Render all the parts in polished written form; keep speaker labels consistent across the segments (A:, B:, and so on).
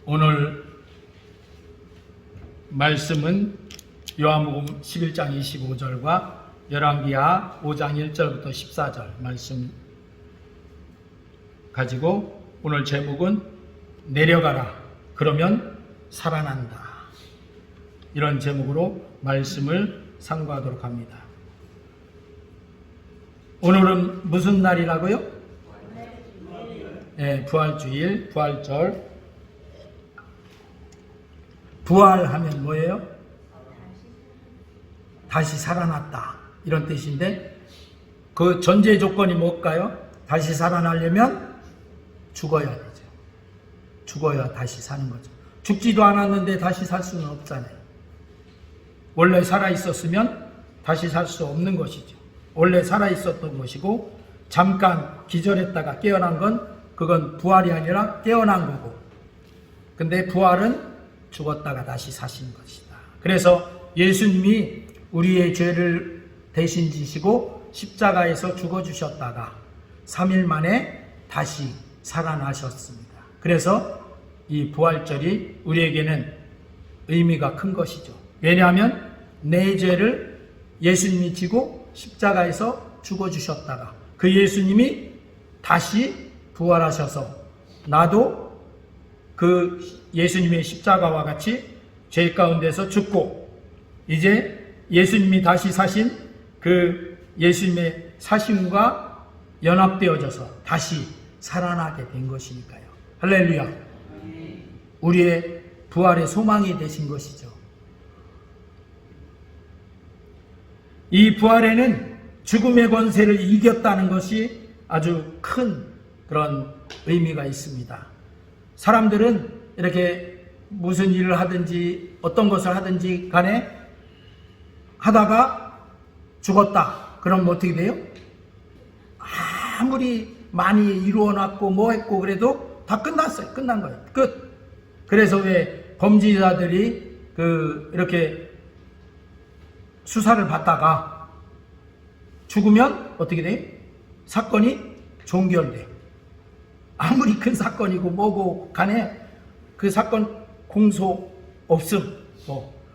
A: 오늘 말씀은 요한복음 11장 25절과 열왕기하 5장 1절부터 14절 말씀 가지고 오늘 제목은 내려가라 그러면 살아난다, 이런 제목으로 말씀을 상고하도록 합니다. 오늘은 무슨 날이라고요? 네, 부활주일, 부활절. 부활하면 뭐예요? 다시 살아났다, 이런 뜻인데 그 전제 조건이 뭘까요? 다시 살아나려면 죽어야 되죠. 죽어야 다시 사는 거죠. 죽지도 않았는데 다시 살 수는 없잖아요. 원래 살아있었으면 다시 살 수 없는 것이죠. 원래 살아있었던 것이고 잠깐 기절했다가 깨어난 건 그건 부활이 아니라 깨어난 거고, 근데 부활은 죽었다가 다시 사신 것이다. 그래서 예수님이 우리의 죄를 대신 지시고 십자가에서 죽어주셨다가 3일 만에 다시 살아나셨습니다. 그래서 이 부활절이 우리에게는 의미가 큰 것이죠. 왜냐하면 내 죄를 예수님이 지고 십자가에서 죽어주셨다가 그 예수님이 다시 부활하셔서 나도 그 예수님의 십자가와 같이 죄 가운데서 죽고 이제 예수님이 다시 사신 그 예수님의 사심과 연합되어져서 다시 살아나게 된 것이니까요. 할렐루야. 우리의 부활의 소망이 되신 것이죠. 이 부활에는 죽음의 권세를 이겼다는 것이 아주 큰 그런 의미가 있습니다. 사람들은 이렇게 무슨 일을 하든지 어떤 것을 하든지 간에 하다가 죽었다 그러면 어떻게 돼요? 아무리 많이 이루어놨고 뭐 했고 그래도 다 끝났어요. 끝난 거예요. 끝. 그래서 왜 범죄자들이 이렇게 수사를 받다가 죽으면 어떻게 돼요? 사건이 종결돼요. 아무리 큰 사건이고 뭐고 간에 그 사건 공소 없음,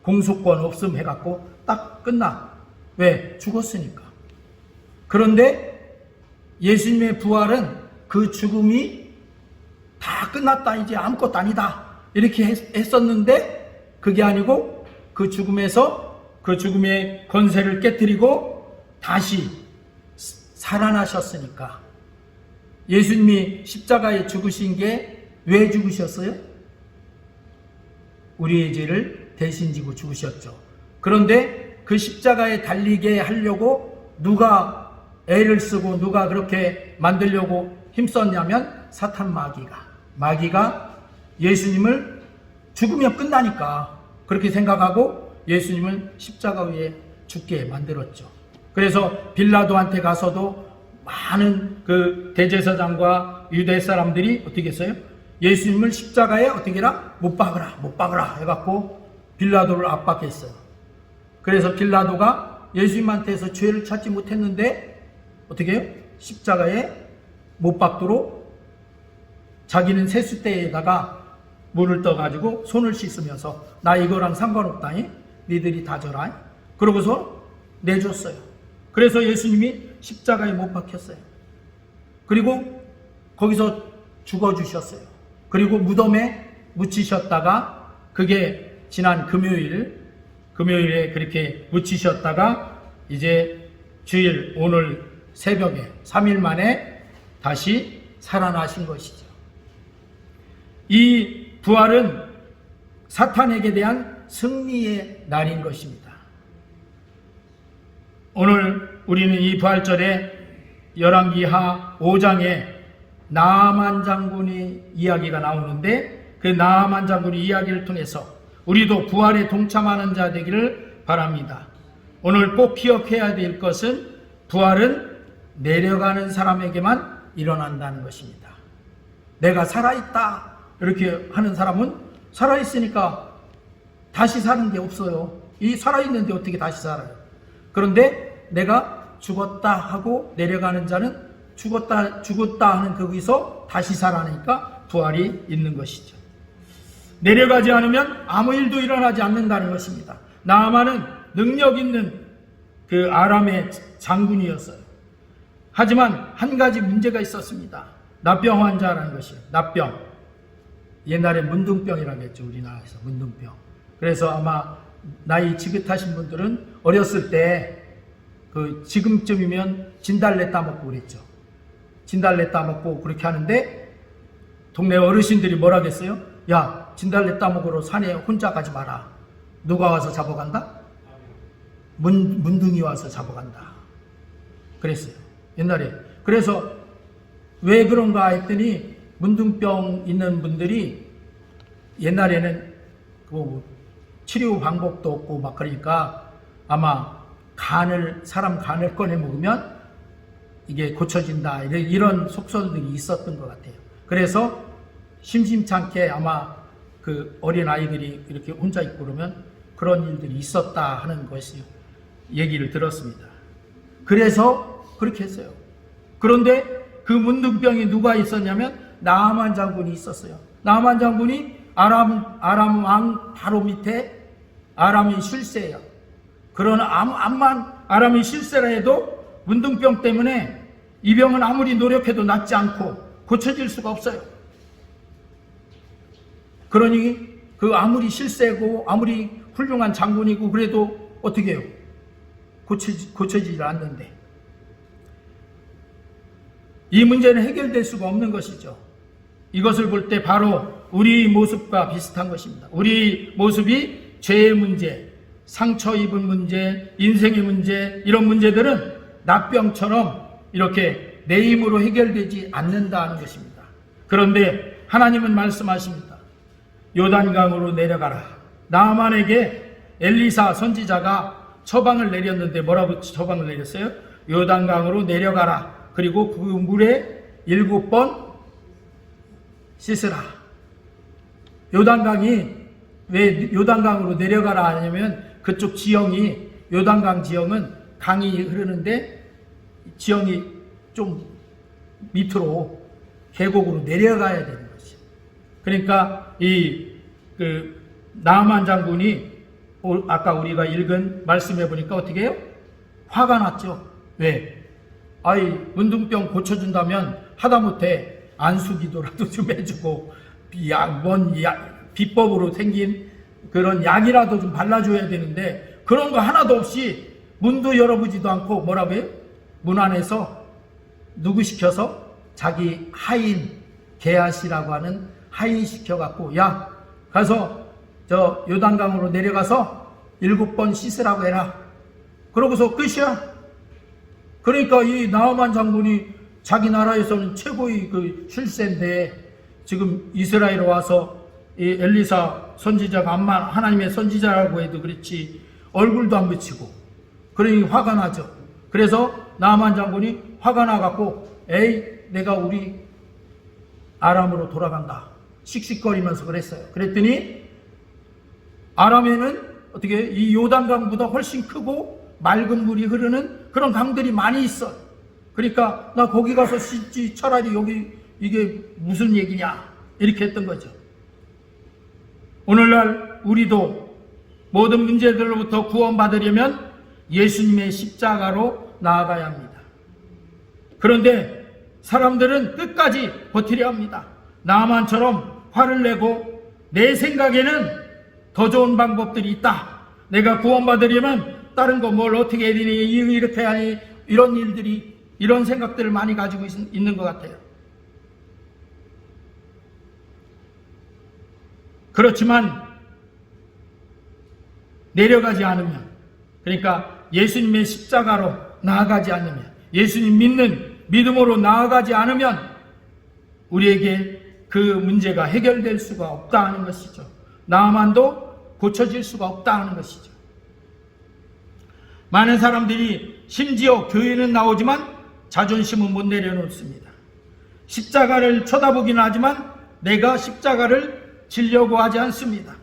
A: 공소권 없음 해갖고 딱 끝나. 왜? 죽었으니까. 그런데 예수님의 부활은 그 죽음이 다 끝났다, 이제 아무것도 아니다, 이렇게 했었는데 그게 아니고 그 죽음에서 그 죽음의 권세를 깨뜨리고 다시 살아나셨으니까. 예수님이 십자가에 죽으신 게 왜 죽으셨어요? 우리의 죄를 대신 지고 죽으셨죠. 그런데 그 십자가에 달리게 하려고 누가 애를 쓰고 누가 그렇게 만들려고 힘썼냐면 사탄 마귀가 예수님을 죽으면 끝나니까 그렇게 생각하고 예수님을 십자가 위에 죽게 만들었죠. 그래서 빌라도한테 가서도 많은 그 대제사장과 유대 사람들이 어떻게 했어요? 예수님을 십자가에 어떻게 해라? 못 박으라 해갖고 빌라도를 압박했어요. 그래서 빌라도가 예수님한테서 죄를 찾지 못했는데 어떻게 해요? 십자가에 못 박도록 자기는 세숫대에다가 물을 떠가지고 손을 씻으면서 나 이거랑 상관없다니 니들이 다 져라, 그러고서 내줬어요. 그래서 예수님이 십자가에 못 박혔어요. 그리고 거기서 죽어주셨어요. 그리고 무덤에 묻히셨다가 그게 지난 금요일에 그렇게 묻히셨다가 이제 주일 오늘 새벽에 3일 만에 다시 살아나신 것이죠. 이 부활은 사탄에게 대한 승리의 날인 것입니다. 오늘 우리는 이 부활절에 열왕기하 5장에 나아만 장군의 이야기가 나오는데 그 나아만 장군의 이야기를 통해서 우리도 부활에 동참하는 자 되기를 바랍니다. 오늘 꼭 기억해야 될 것은 부활은 내려가는 사람에게만 일어난다는 것입니다. 내가 살아있다 이렇게 하는 사람은 살아있으니까 다시 사는 게 없어요. 이 살아있는데 어떻게 다시 살아요? 그런데 내가 죽었다 하고 내려가는 자는 죽었다 하는 거기서 다시 살아나니까 부활이 있는 것이죠. 내려가지 않으면 아무 일도 일어나지 않는다는 것입니다. 나아만은 능력 있는 그 아람의 장군이었어요. 하지만 한 가지 문제가 있었습니다. 납병 환자라는 것이에요. 납병. 옛날에 문둥병이라고 했죠. 우리나라에서 문둥병. 그래서 아마 나이 지긋하신 분들은 어렸을 때 그 지금쯤이면 진달래 따먹고 그랬죠. 진달래 따먹고 그렇게 하는데 동네 어르신들이 뭐라 했어요? 야, 진달래 따먹으러 산에 혼자 가지 마라. 누가 와서 잡아간다? 문둥이 와서 잡아간다. 그랬어요. 옛날에. 그래서 왜 그런가 했더니 문둥병 있는 분들이 옛날에는 그 치료 방법도 없고 막 그러니까 아마 사람 간을 꺼내 먹으면 이게 고쳐진다. 이런 속설들이 있었던 것 같아요. 그래서 심심찮게 아마 그 어린 아이들이 이렇게 혼자 있고 그러면 그런 일들이 있었다 하는 것이 얘기를 들었습니다. 그래서 그렇게 했어요. 그런데 그 문둥병이 누가 있었냐면 나아만 장군이 있었어요. 나아만 장군이 아람 왕 바로 밑에 아람이 실세예요. 그러나 아람이 실세라 해도 문둥병 때문에 이 병은 아무리 노력해도 낫지 않고 고쳐질 수가 없어요. 그러니 그 아무리 실세고 아무리 훌륭한 장군이고 그래도 어떻게 해요? 고쳐지질 않는데 이 문제는 해결될 수가 없는 것이죠. 이것을 볼 때 바로 우리 모습과 비슷한 것입니다. 우리 모습이 죄의 문제, 상처 입은 문제, 인생의 문제, 이런 문제들은 납병처럼 이렇게 내 힘으로 해결되지 않는다는 것입니다. 그런데 하나님은 말씀하십니다. 요단강으로 내려가라. 나아만에게 엘리사 선지자가 처방을 내렸는데 뭐라고 처방을 내렸어요? 요단강으로 내려가라. 그리고 그 물에 7번 씻으라. 요단강이 왜 요단강으로 내려가라 하냐면 그쪽 지형이 요단강 지형은 강이 흐르는데 지형이 좀 밑으로 계곡으로 내려가야 되는 것이죠. 그러니까 나아만 장군이 아까 우리가 읽은 말씀해 보니까 어떻게 해요? 화가 났죠. 왜? 문둥병 고쳐준다면 하다못해 안수기도라도 좀 해주고 비법으로 생긴 그런 약이라도 좀 발라줘야 되는데 그런 거 하나도 없이 문도 열어보지도 않고 뭐라고 해요? 문 안에서 누구 시켜서 자기 하인 게하시라고 하는 하인 시켜갖고 야 가서 저 요단강으로 내려가서 7번 씻으라고 해라. 그러고서 끝이야. 그러니까 이 나아만 장군이 자기 나라에서는 최고의 그 실세인데 지금 이스라엘에 와서 이 엘리사 선지자가 하나님의 선지자라고 해도 그렇지 얼굴도 안 비치고 그러니 화가 나죠. 그래서 나아만 장군이 화가 나갖고 내가 우리 아람으로 돌아간다. 씩씩거리면서 그랬어요. 그랬더니 아람에는 어떻게 이 요단강보다 훨씬 크고 맑은 물이 흐르는 그런 강들이 많이 있어. 그러니까 나 거기 가서 씻지 차라리 여기 이게 무슨 얘기냐 이렇게 했던 거죠. 오늘날 우리도 모든 문제들로부터 구원받으려면 예수님의 십자가로 나아가야 합니다. 그런데 사람들은 끝까지 버티려 합니다. 나아만처럼 화를 내고 내 생각에는 더 좋은 방법들이 있다. 내가 구원받으려면 다른 거 뭘 어떻게 해야 되니 이렇게 하니 이런 일들이 이런 생각들을 많이 가지고 있는 것 같아요. 그렇지만 내려가지 않으면 그러니까 예수님의 십자가로 나아가지 않으면 예수님 믿는 믿음으로 나아가지 않으면 우리에게 그 문제가 해결될 수가 없다 하는 것이죠. 나아만도 고쳐질 수가 없다 하는 것이죠. 많은 사람들이 심지어 교회는 나오지만 자존심은 못 내려놓습니다. 십자가를 쳐다보기는 하지만 내가 십자가를 지려고 하지 않습니다.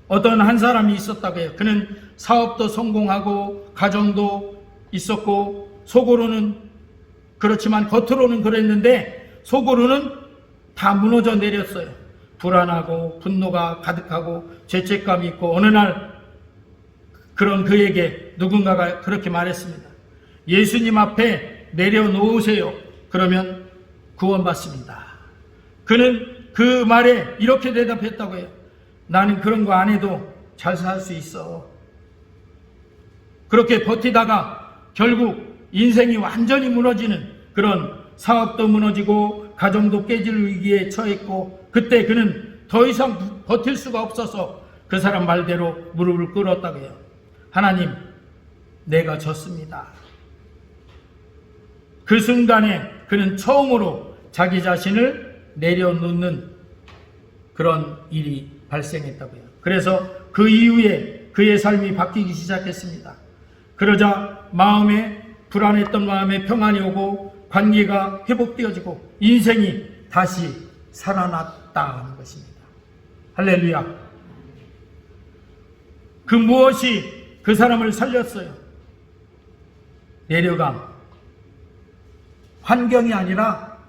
A: 어떤 한 사람이 있었다고 해요. 그는 사업도 성공하고 가정도 있었고 속으로는 그렇지만 겉으로는 그랬는데 속으로는 다 무너져 내렸어요. 불안하고 분노가 가득하고 죄책감이 있고 어느 날 그런 그에게 누군가가 그렇게 말했습니다. 예수님 앞에 내려놓으세요. 그러면 구원받습니다. 그는 그 말에 이렇게 대답했다고 해요. 나는 그런 거 안 해도 잘 살 수 있어. 그렇게 버티다가 결국 인생이 완전히 무너지는 그런 사업도 무너지고 가정도 깨질 위기에 처했고 그때 그는 더 이상 버틸 수가 없어서 그 사람 말대로 무릎을 꿇었다고 해요. 하나님, 내가 졌습니다. 그 순간에 그는 처음으로 자기 자신을 내려놓는 그런 일이 발생했다고 해요. 그래서 그 이후에 그의 삶이 바뀌기 시작했습니다. 그러자 마음에 불안했던 마음에 평안이 오고 관계가 회복되어지고 인생이 다시 살아났다는 것입니다. 할렐루야. 그 무엇이 그 사람을 살렸어요? 내려감. 환경이 아니라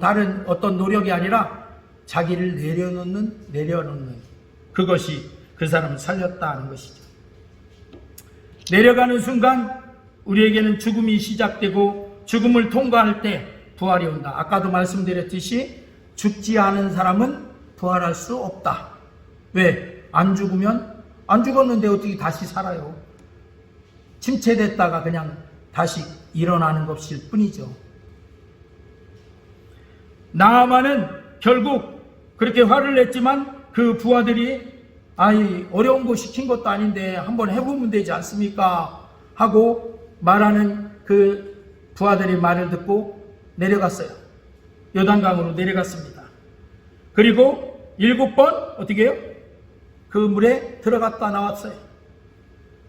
A: 다른 어떤 노력이 아니라 자기를 내려놓는 그것이 그 사람을 살렸다는 것이죠. 내려가는 순간 우리에게는 죽음이 시작되고 죽음을 통과할 때 부활이 온다. 아까도 말씀드렸듯이 죽지 않은 사람은 부활할 수 없다. 왜? 안 죽었는데 어떻게 다시 살아요? 침체됐다가 그냥 다시 일어나는 것일 뿐이죠. 나아만은 결국 그렇게 화를 냈지만 그 부하들이 어려운 거 시킨 것도 아닌데 한번 해보면 되지 않습니까? 하고 말하는 그 부하들의 말을 듣고 내려갔어요. 요단강으로 내려갔습니다. 그리고 7번 어떻게 해요? 그 물에 들어갔다 나왔어요.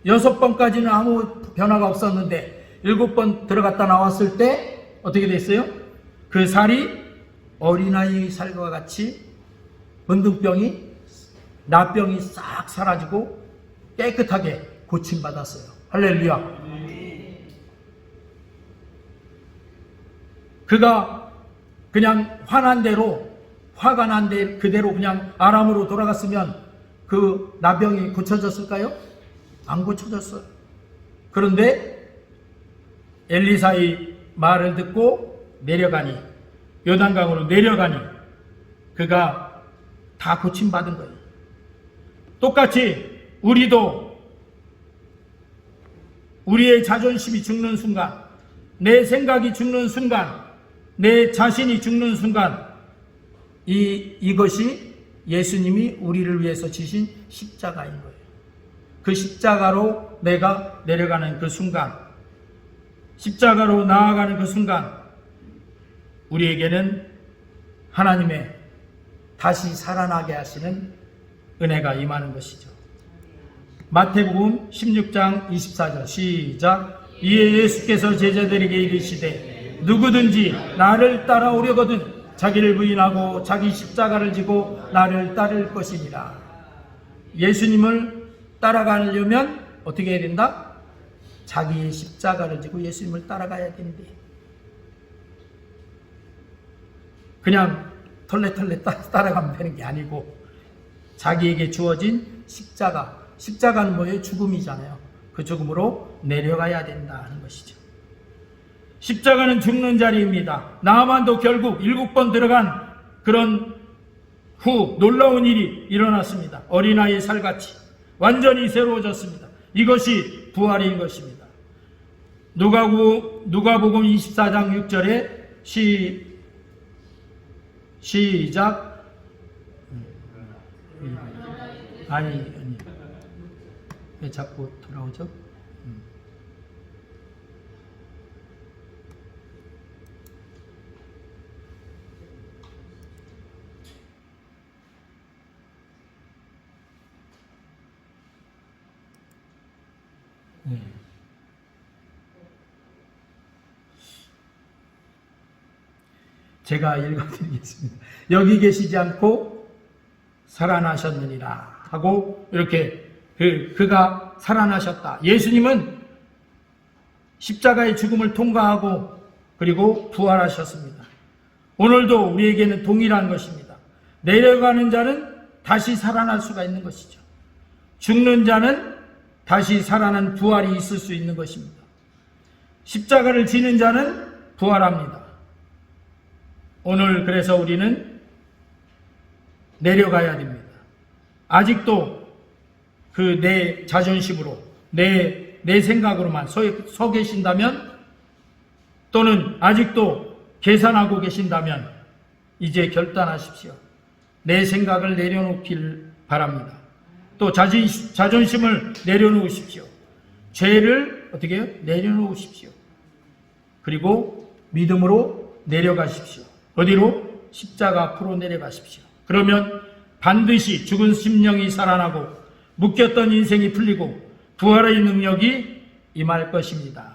A: 6번까지는 아무 변화가 없었는데 7번 들어갔다 나왔을 때 어떻게 됐어요? 그 살이 어린아이 살과 같이 문둥병이 나병이 싹 사라지고 깨끗하게 고침받았어요. 할렐루야. 그가 그냥 화난 대로 화가 난 데 그대로 그냥 아람으로 돌아갔으면 그 나병이 고쳐졌을까요? 안 고쳐졌어요. 그런데 엘리사의 말을 듣고 내려가니 요단강으로 내려가니 그가 다 고침받은 거예요. 똑같이 우리도 우리의 자존심이 죽는 순간, 내 생각이 죽는 순간, 내 자신이 죽는 순간 이것이 예수님이 우리를 위해서 지신 십자가인 거예요. 그 십자가로 내가 내려가는 그 순간, 십자가로 나아가는 그 순간 우리에게는 하나님의 다시 살아나게 하시는 은혜가 임하는 것이죠. 마태복음 16장 24절 시작. 이에 예수께서 제자들에게 이르시되 누구든지 나를 따라오려거든 자기를 부인하고 자기 십자가를 지고 나를 따를 것이니라. 예수님을 따라가려면 어떻게 해야 된다? 자기의 십자가를 지고 예수님을 따라가야 된대. 그냥 털레털레 따라가면 되는 게 아니고 자기에게 주어진 십자가는 뭐예요? 죽음이잖아요. 그 죽음으로 내려가야 된다는 것이죠. 십자가는 죽는 자리입니다. 나아만도 결국 7번 들어간 그런 후 놀라운 일이 일어났습니다. 어린아이의 살같이 완전히 새로워졌습니다. 이것이 부활인 것입니다. 누가복음 24장 6절에 시작. 아니 왜 자꾸 돌아오죠? 제가 읽어드리겠습니다. 여기 계시지 않고 살아나셨느니라 하고 이렇게 그가 살아나셨다. 예수님은 십자가의 죽음을 통과하고 그리고 부활하셨습니다. 오늘도 우리에게는 동일한 것입니다. 내려가는 자는 다시 살아날 수가 있는 것이죠. 죽는 자는 다시 살아난 부활이 있을 수 있는 것입니다. 십자가를 지는 자는 부활합니다. 오늘 그래서 우리는 내려가야 됩니다. 아직도 그 내 자존심으로 내 생각으로만 서 계신다면, 또는 아직도 계산하고 계신다면 이제 결단하십시오. 내 생각을 내려놓길 바랍니다. 또 자존심을 내려놓으십시오. 죄를 어떻게 해요? 내려놓으십시오. 그리고 믿음으로 내려가십시오. 어디로? 십자가 앞으로 내려가십시오. 그러면 반드시 죽은 심령이 살아나고 묶였던 인생이 풀리고 부활의 능력이 임할 것입니다.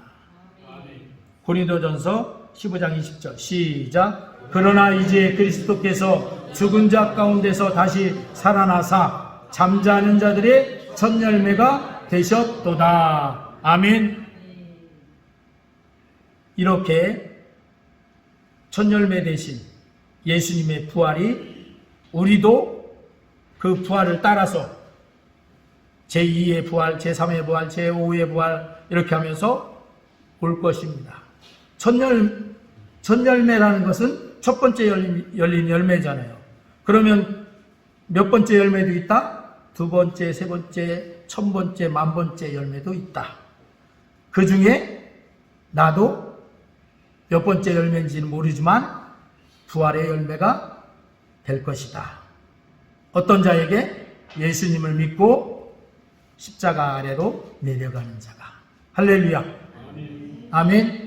A: 고린도전서 15장 20절 시작. 그러나 이제 그리스도께서 죽은 자 가운데서 다시 살아나사 잠자는 자들의 첫 열매가 되셨도다. 아멘. 이렇게 첫 열매 되신 예수님의 부활이 우리도 그 부활을 따라서 제2의 부활, 제3의 부활, 제5의 부활 이렇게 하면서 올 것입니다. 첫 열매라는 것은 첫 번째 열린 열매잖아요. 그러면 몇 번째 열매도 있다? 두 번째, 세 번째, 천 번째, 만 번째 열매도 있다. 그 중에 나도 몇 번째 열매인지는 모르지만 부활의 열매가 될 것이다. 어떤 자에게? 예수님을 믿고 십자가 아래로 내려가는 자가. 할렐루야. 아멘.